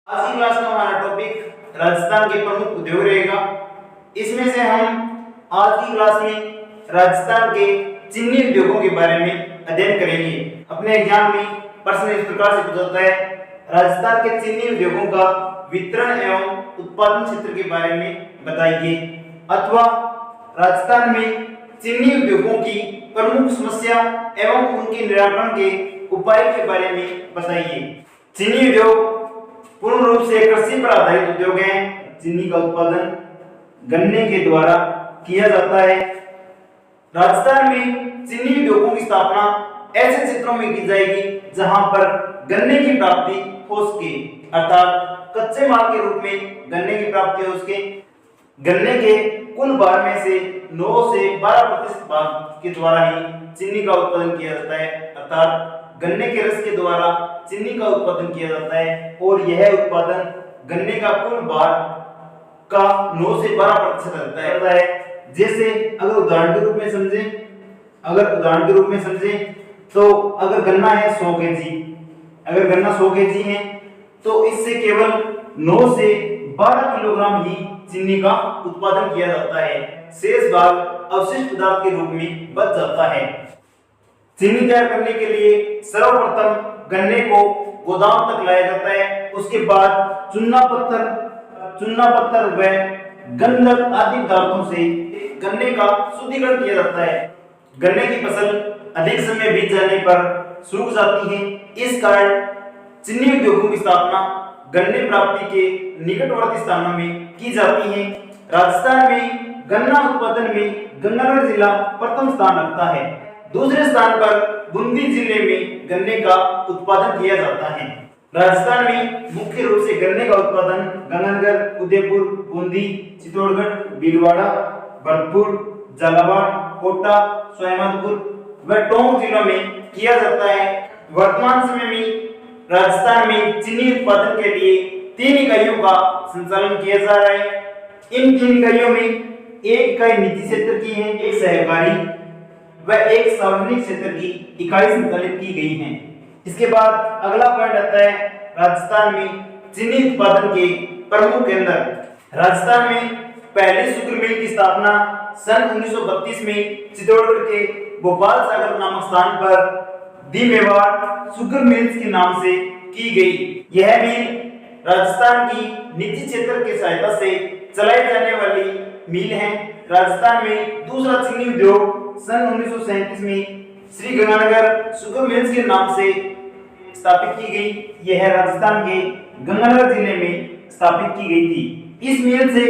आज की क्लास में हमारा टॉपिक राजस्थान के प्रमुख उद्योग रहेगा। इसमें से हम आज की क्लास में राजस्थान के चीनी उद्योगों के बारे में अध्ययन करेंगे। अपने एग्जाम में प्रश्न इस प्रकार से पूछा जाता है, राजस्थान के चीनी उद्योगों का वितरण एवं उत्पादन क्षेत्र के बारे में बताइए, अथवा राजस्थान में चीनी उद्योगों की प्रमुख समस्या एवं उनके निराकरण के उपाय के बारे में बताइए। चीनी उद्योग पूर्ण रूप से कृषि पर आधारित उद्योग है। चीनी का उत्पादन गन्ने के द्वारा किया जाता है। राजस्थान में चीनी उद्योगों की स्थापना ऐसे क्षेत्रों में की जाएगी जहां पर गन्ने की प्राप्ति हो सके, अर्थात कच्चे माल के रूप में गन्ने की प्राप्ति हो सके। गन्ने के कुल भार में से 9 से 12% भाग के द्वारा ही चीनी का उत्पादन किया जाता है, अर्थात गन्ने के रस के द्वारा चीनी का उत्पादन किया जाता है। और यह उत्पादन गन्ने का कुल भार का 9 से 12% रहता है। जैसे अगर उदाहरण के रूप में समझें तो अगर गन्ना है 100 केजी, अगर गन्ना 100 केजी है तो इससे केवल 9 से 12 किलोग्राम ही चीनी का उत्पादन किया जाता है। शेष भाग अवशिष्ट पदार्थ के रूप में बच जाता है। चीनी तैयार करने के लिए सर्वप्रथम गन्ने को गोदाम तक लाया जाता है। उसके बाद चूना पत्थर व गंधक आदि पदार्थों से गन्ने का शुद्धिकरण किया जाता है। गन्ने की फसल अधिक समय बीत जाने पर सूख जाती है। इस कारण चीनी उद्योगों की स्थापना गन्ने प्राप्ति के निकटवर्ती स्थानों में की जाती है। राजस्थान में गन्ना उत्पादन में गंगानगर जिला प्रथम स्थान रखता है। दूसरे स्थान पर बूंदी जिले में गन्ने का उत्पादन किया जाता है। राजस्थान में मुख्य रूप से गन्ने का उत्पादन गंगानगर, उदयपुर, बूंदी, चित्तौड़गढ़, भीलवाड़ा, भरतपुर, झालावाड़, कोटा, सवाईमाधोपुर व टोंक जिलों में किया जाता है। वर्तमान समय में राजस्थान में चीनी उत्पादन के लिए 3 इकाइयों का संचालन किया जा रहा है। इन 3 इकाइयों में एक इकाई निजी क्षेत्र की है, एक सहकारी व एक सार्वजनिक क्षेत्र की इकाई संचालित की गई है। इसके बाद अगला पॉइंट आता है राजस्थान में चीनी उत्पादन के प्रमुख केंद्र। राजस्थान में पहली शुगर मिल की स्थापना सन 1932 में चित्तौड़गढ़ के गोपाल सागर नामक स्थान पर दी मेवाड़ शुगर मिल्स के नाम से की गई। यह मिल राजस्थान की निजी क्षेत्र की सहायता से चलाई जाने वाली मिल है। राजस्थान में दूसरा चीनी उद्योग सन 1937 में श्री गंगानगर शुगर मिल्स के नाम से स्थापित की गई। यह राजस्थान के गंगानगर जिले में स्थापित की गई थी। इस मिल से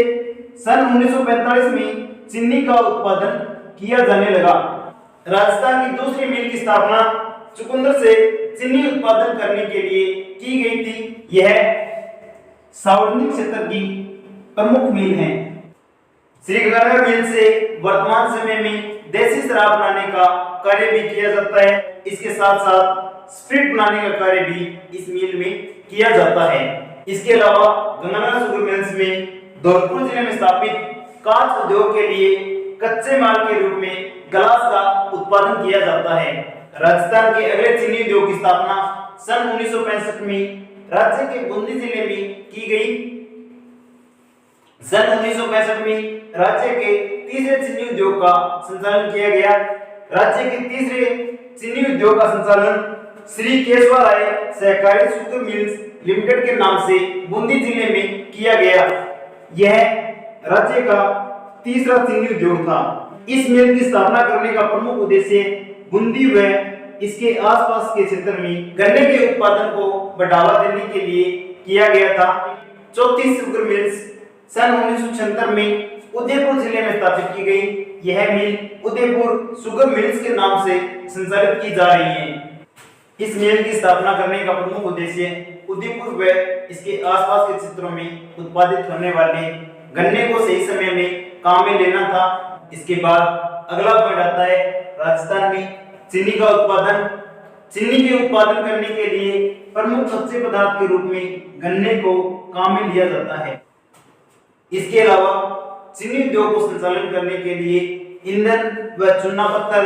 सन 1945 में चीनी का उत्पादन किया जाने लगा। राजस्थान की दूसरी मिल की स्थापना चुकंदर से चीनी उत्पादन करने के लिए की गई थी। यह सार्वजनिक क्षेत्र की प्रमुख मिल है। श्री गंगानगर मिल से वर्तमान समय में देसी शराब बनाने का कार्य भी किया जाता है। इसके साथ साथ स्प्रिट बनाने का कार्य भी इस मिल में किया जाता है। इसके अलावा गंगानगर शुगर मिल्स में धौलपुर जिले में स्थापित कांच उद्योग के लिए कच्चे माल के रूप में ग्लास का उत्पादन किया जाता है। राजस्थान के अगले चीनी उद्योग की स्थापना सन 1965 में राज्य के बूंदी जिले में की गई। सन 1965 में राज्य के तीसरे चीनी उद्योग का संचालन किया गया। राज्य के तीसरे चीनी उद्योग का संचालन श्री केशवराय सहकारी शुगर मिल्स लिमिटेड के नाम से बूंदी जिले में किया गया। यह राज्य का तीसरा चीनी उद्योग था। इस मिल की स्थापना करने का प्रमुख उद्देश्य बूंदी व इसके आसपास के क्षेत्र में गन्ने के उत्पादन को बढ़ावा देने के लिए किया गया था। चौथी शुगर मिल्स सन 1976 में उदयपुर जिले में स्थापित की गई। यह मिल उदयपुर शुगर मिल्स के नाम से संचालित की जा रही है। इस मिल की स्थापना करने का प्रमुख उद्देश्य उदयपुर व इसके आसपास के क्षेत्रों में उत्पादित होने वाले गन्ने को सही समय में काम में लेना था। इसके बाद अगला पॉइंट आता है राजस्थान में चीनी का उत्पादन। चीनी के उत्पादन करने के लिए प्रमुख कच्चे पदार्थ के रूप में गन्ने को काम में लिया जाता है। इसके अलावा चीनी उद्योग को संचालन करने के लिए ईंधन व चूना पत्थर,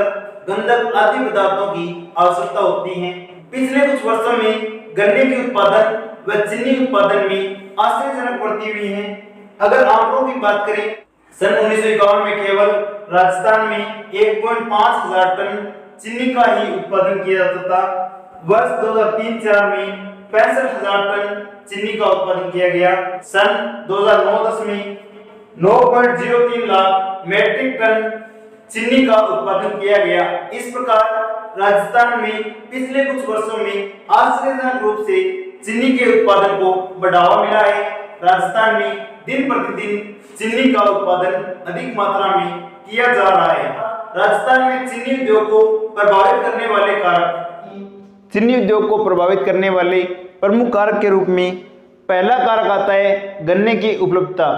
गंधक आदि पदार्थों की आवश्यकता होती है। पिछले कुछ वर्षों में गन्ने के उत्पादन व चीनी उत्पादन में आश्चर्यजनक बढ़ती हुई है। अगर आंकड़ों की बात करें, सन 1951 में केवल राजस्थान में 1.5 हजार टन चीनी का ही उत्पादन किया जाता था। वर्ष 2003-04 में 65,000 टन चीनी का उत्पादन किया गया। सन 2009-10 में 9.03 लाख मैट्रिक टन चीनी का उत्पादन किया गया। इस प्रकार राजस्थान में पिछले कुछ वर्षों में आश्चर्यजनक रूप से चीनी के उत्पादन को बढ़ावा मिला है। राजस्थान में दिन प्रतिदिन चीनी का उत्पादन अधिक मात्रा में किया जा रहा है। राजस्थान में चीनी उद्योग को प्रभावित करने वाले कारक, चीनी उद्योग को प्रभावित करने वाले प्रमुख कारक के रूप में पहला कारक आता है गन्ने की उपलब्धता।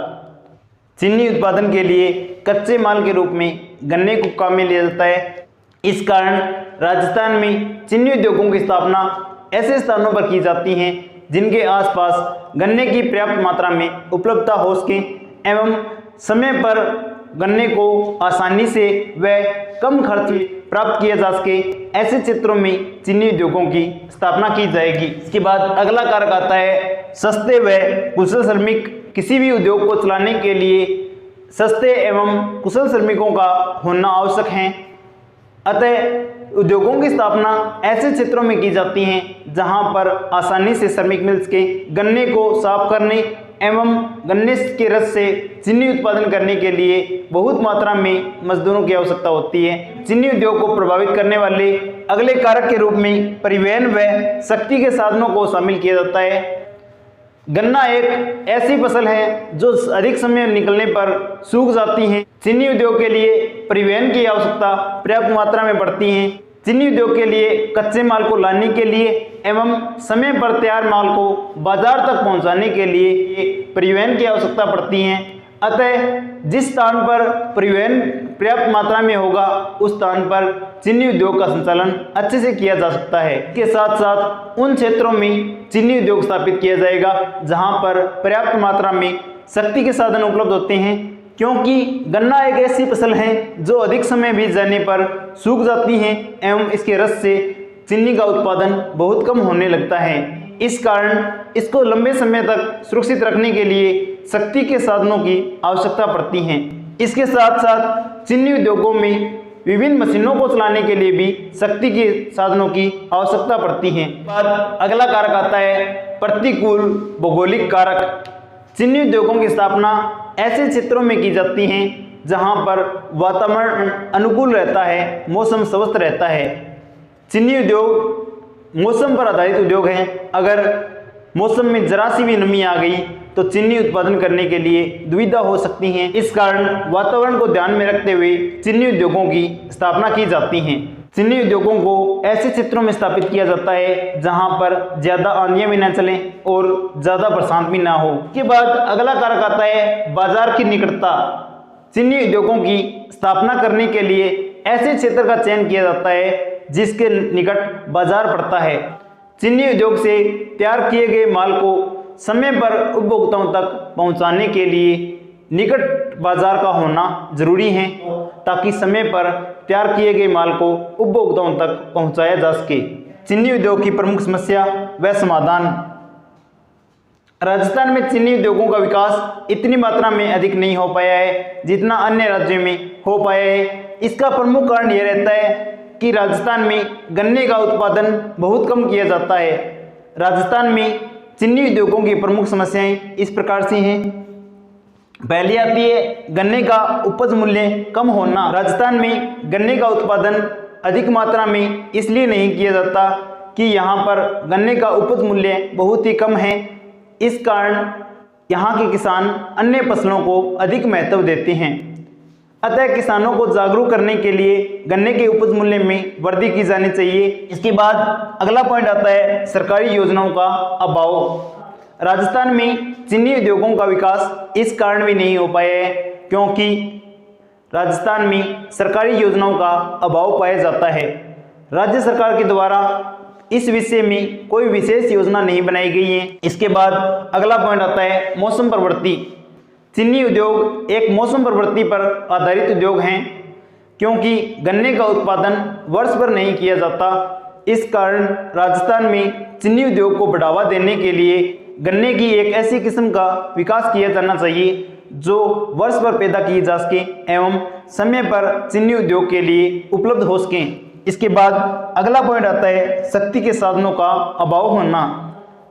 चीनी उत्पादन के लिए कच्चे माल के रूप में गन्ने को काम में लिया जाता है। इस कारण राजस्थान में चीनी उद्योगों की स्थापना ऐसे स्थानों पर की जाती है जिनके आसपास गन्ने की पर्याप्त मात्रा में उपलब्धता हो सके एवं समय पर गन्ने को आसानी से व कम खर्च में प्राप्त किया जा सके। ऐसे क्षेत्रों में चीनी उद्योगों की स्थापना की जाएगी। इसके बाद अगला कारक आता है सस्ते व कुशल श्रमिक। किसी भी उद्योग को चलाने के लिए सस्ते एवं कुशल श्रमिकों का होना आवश्यक है। अतः उद्योगों की स्थापना ऐसे क्षेत्रों में की जाती है जहां पर आसानी से श्रमिक मिल सके। गन्ने को साफ करने एवं गन्ने के रस से चीनी उत्पादन करने के लिए बहुत मात्रा में मजदूरों की आवश्यकता होती है। चीनी उद्योग को प्रभावित करने वाले अगले कारक के रूप में परिवहन व शक्ति के साधनों को शामिल किया जाता है। गन्ना एक ऐसी फसल है जो अधिक समय निकलने पर सूख जाती है। चीनी उद्योग के लिए परिवहन की आवश्यकता पर्याप्त मात्रा में पड़ती है। चीनी उद्योग के लिए कच्चे माल को लाने के लिए एवं समय पर तैयार माल को बाजार तक पहुंचाने के लिए परिवहन की आवश्यकता पड़ती है। अतः जिस स्थान पर परिवहन पर्याप्त मात्रा में होगा उस स्थान पर चीनी उद्योग का संचालन अच्छे से किया जा सकता है। इसके साथ साथ उन क्षेत्रों में चीनी उद्योग स्थापित किया जाएगा जहां पर पर्याप्त मात्रा में शक्ति के साधन उपलब्ध होते हैं, क्योंकि गन्ना एक ऐसी फसल है जो अधिक समय बीत जाने पर सूख जाती है एवं इसके रस से चीनी का उत्पादन बहुत कम होने लगता है। इस कारण इसको लंबे समय तक सुरक्षित रखने के लिए शक्ति के साधनों की आवश्यकता पड़ती है। इसके साथ साथ चीनी उद्योगों में विभिन्न मशीनों को चलाने के लिए भी शक्ति के साधनों की आवश्यकता पड़ती है। बाद अगला कारक आता है प्रतिकूल भौगोलिक कारक। चीनी उद्योगों की स्थापना ऐसे क्षेत्रों में की जाती है जहां पर वातावरण अनुकूल रहता है, मौसम स्वस्थ रहता है। चीनी उद्योग मौसम पर आधारित उद्योग है। अगर मौसम में जरा सी भी नमी आ गई तो चीनी उत्पादन करने के लिए दुविधा हो सकती है। इस कारण वातावरण को ध्यान में रखते हुए चीनी उद्योगों की स्थापना की जाती है। चीनी उद्योगों को ऐसे क्षेत्रों में स्थापित किया जाता है जहां पर ज्यादा आंधियां भी ना चलें और ज्यादा बरसात भी ना हो। इसके बाद अगला कारक आता है बाजार की निकटता। चीनी उद्योगों की स्थापना करने के लिए ऐसे क्षेत्र का चयन किया जाता है जिसके निकट बाजार पड़ता है। चीनी उद्योग से तैयार किए गए माल को समय पर उपभोक्ताओं तक पहुंचाने के लिए निकट बाजार का होना जरूरी है ताकि समय पर तैयार किए गए माल को उपभोक्ताओं तक पहुंचाया जा सके। चीनी उद्योग की प्रमुख समस्या व समाधान। राजस्थान में चीनी उद्योगों का विकास इतनी मात्रा में अधिक नहीं हो पाया है जितना अन्य राज्यों में हो पाया है। इसका प्रमुख कारण यह रहता है कि राजस्थान में गन्ने का उत्पादन बहुत कम किया जाता है। राजस्थान में चीनी उद्योगों की प्रमुख समस्याएं इस प्रकार से हैं। पहली आती है गन्ने का उपज मूल्य कम होना। राजस्थान में गन्ने का उत्पादन अधिक मात्रा में इसलिए नहीं किया जाता कि यहाँ पर गन्ने का उपज मूल्य बहुत ही कम है। इस कारण यहाँ के किसान अन्य फसलों को अधिक महत्व देते हैं। अतः किसानों को जागरूक करने के लिए गन्ने के उपज मूल्य में वृद्धि की जानी चाहिए। इसके बाद अगला पॉइंट आता है सरकारी योजनाओं का अभाव। राजस्थान में चीनी उद्योगों का विकास इस कारण भी नहीं हो पाया है क्योंकि राजस्थान में सरकारी योजनाओं का अभाव पाया जाता है। राज्य सरकार के द्वारा इस विषय में कोई विशेष योजना नहीं बनाई गई है। इसके बाद अगला पॉइंट आता है मौसम प्रवृत्ति। चीनी उद्योग एक मौसम प्रवृत्ति पर आधारित उद्योग हैं क्योंकि गन्ने का उत्पादन वर्ष भर नहीं किया जाता। इस कारण राजस्थान में चीनी उद्योग को बढ़ावा देने के लिए गन्ने की एक ऐसी किस्म का विकास किया जाना चाहिए जो वर्ष भर पैदा किए जा सके एवं समय पर चीनी उद्योग के लिए उपलब्ध हो सके। इसके बाद अगला पॉइंट आता है शक्ति के साधनों का अभाव होना।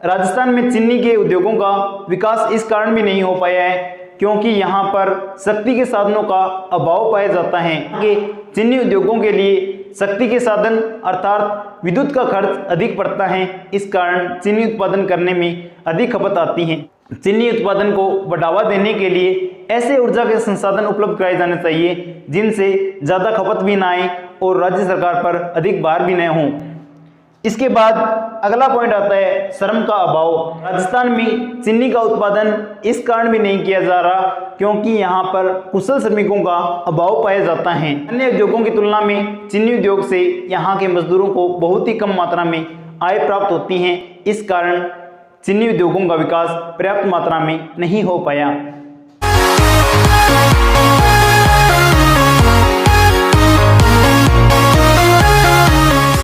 राजस्थान में चीनी के उद्योगों का विकास इस कारण भी नहीं हो पाया है क्योंकि यहाँ पर शक्ति के साधनों का अभाव पाया जाता है कि चीनी उद्योगों के लिए शक्ति के साधन अर्थात विद्युत का खर्च अधिक पड़ता है। इस कारण चीनी उत्पादन करने में अधिक खपत आती है। चीनी उत्पादन को बढ़ावा देने के लिए ऐसे ऊर्जा के संसाधन उपलब्ध कराए जाने चाहिए जिनसे ज़्यादा खपत भी ना आए और राज्य सरकार पर अधिक भार भी न हो। इसके बाद अगला पॉइंट आता है श्रम का अभाव। राजस्थान में चीनी का उत्पादन इस कारण भी नहीं किया जा रहा क्योंकि यहाँ पर कुशल श्रमिकों का अभाव पाया जाता है। अन्य उद्योगों की तुलना में चीनी उद्योग से यहाँ के मजदूरों को बहुत ही कम मात्रा में आय प्राप्त होती है। इस कारण चीनी उद्योगों का विकास पर्याप्त मात्रा में नहीं हो पाया।